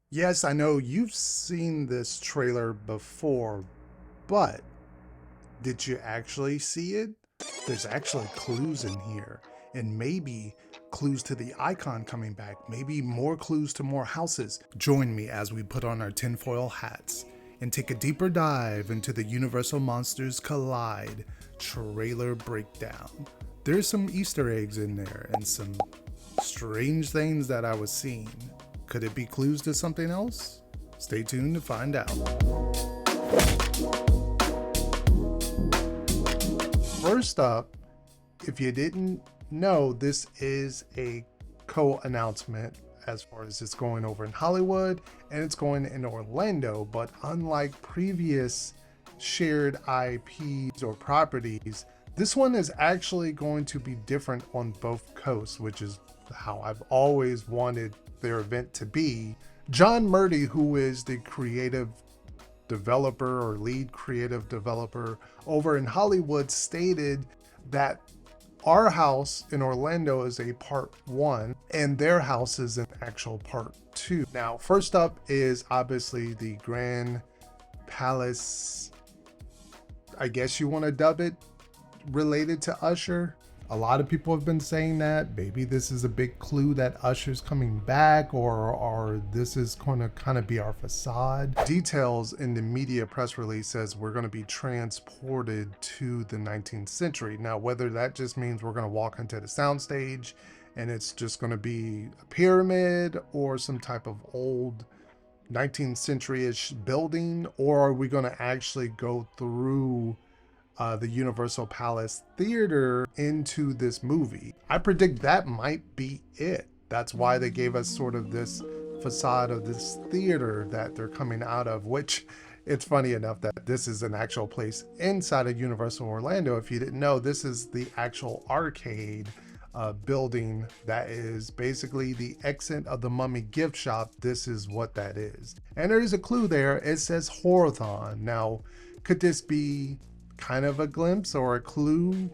Yes, I know you've seen this trailer before, but did you actually see it? There's actually clues in here, and maybe clues to the icon coming back, maybe more clues to more houses. Join me as we put on our tinfoil hats and take a deeper dive into the Universal Monsters Collide trailer breakdown. There's some Easter eggs in there and some strange things that I was seeing. Could it be clues to something else? Stay tuned to find out. First up, if you didn't know, this is a co-announcement as far as it's going over in Hollywood and it's going in Orlando. But unlike previous shared IPs or properties, this one is actually going to be different on both coasts, which is how I've always wanted their event to be. John Murdy, who is the creative developer or lead creative developer over in Hollywood, stated that our house in Orlando is a part 1 and their house is an actual part 2. Now, first up is obviously the Grand Palace, I guess you want to dub it, related to Usher. A lot of people have been saying that maybe this is a big clue that Usher's coming back, or this is going to kind of be our facade. Details in the media press release says we're going to be transported to the 19th century. Now, whether that just means we're going to walk into the soundstage and it's just going to be a pyramid or some type of old 19th century-ish building, or are we going to actually go through the Universal Palace Theater into this movie? I predict that might be it. That's why they gave us sort of this facade of this theater that they're coming out of, which it's funny enough that this is an actual place inside of Universal Orlando. If you didn't know, this is the actual arcade building that is basically the exit of the Mummy gift shop. This is what that is. And there is a clue there. It says Horathon. Now, could this be kind of a glimpse or a clue?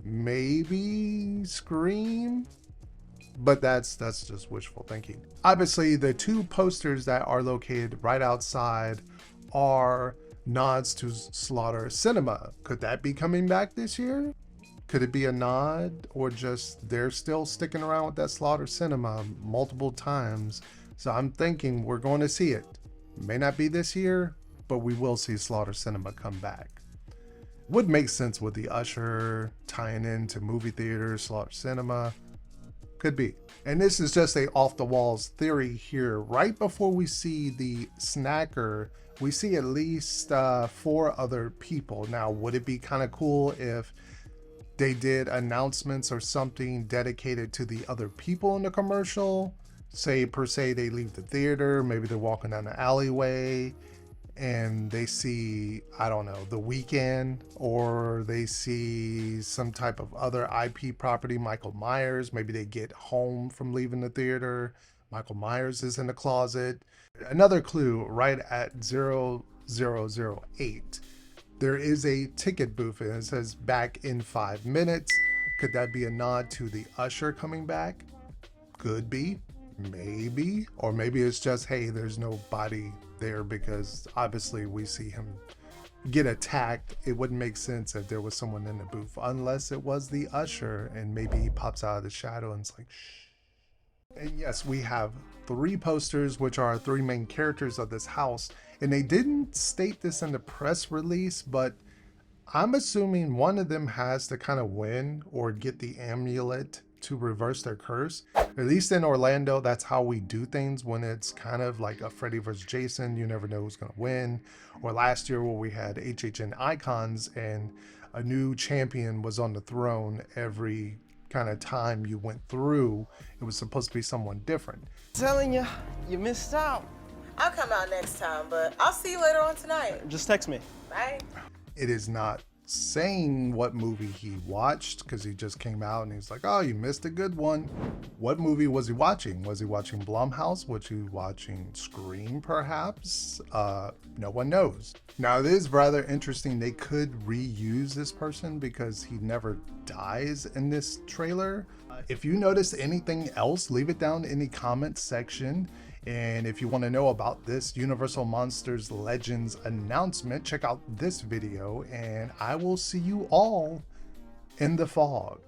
Maybe Scream, but that's just wishful thinking. Obviously, the two posters that are located right outside are nods to Slaughter Sinema. Could that be coming back this year? Could it be a nod, or just they're still sticking around with that Slaughter Sinema multiple times? So I'm thinking we're going to see it. May not be this year, but we will see Slaughter Sinema come back. Would make sense with the Usher tying into movie theaters, Slaughter Sinema. Could be. And this is just a off the walls theory here. Right before we see the snacker, we see at least 4 other people. Now, would it be kind of cool if they did announcements or something dedicated to the other people in the commercial? Say, per se, they leave the theater, maybe they're walking down the alleyway and they see, I don't know, The Weeknd, or they see some type of other IP property, Michael Myers. Maybe they get home from leaving the theater. Michael Myers is in the closet. Another clue, right at 0008, there is a ticket booth and it says back in 5 minutes. Could that be a nod to the Usher coming back? Could be. Maybe. Or maybe it's just, hey, there's nobody there because obviously we see him get attacked. It wouldn't make sense if there was someone in the booth unless it was the Usher and maybe he pops out of the shadow and it's like, shh. And yes, we have 3 posters, which are 3 main characters of this house. And they didn't state this in the press release, but I'm assuming one of them has to kind of win or get the amulet to reverse their curse. At least in Orlando, that's how we do things when it's kind of like a Freddy vs. Jason. You never know who's going to win. Or last year where we had HHN icons and a new champion was on the throne every kind of time you went through. It was supposed to be someone different. Telling you, you missed out. I'll come out next time, but I'll see you later on tonight. Just text me. Bye. It is not saying what movie he watched because he just came out and he's like, oh, you missed a good one. What movie was he watching? Was he watching Blumhouse? Was he watching Scream perhaps? No one knows. Now it is rather interesting. They could reuse this person because he never dies in this trailer. If you notice anything else, leave it down in the comments section. And if you want to know about this Universal Monsters Legends announcement, check out this video, and I will see you all in the fog.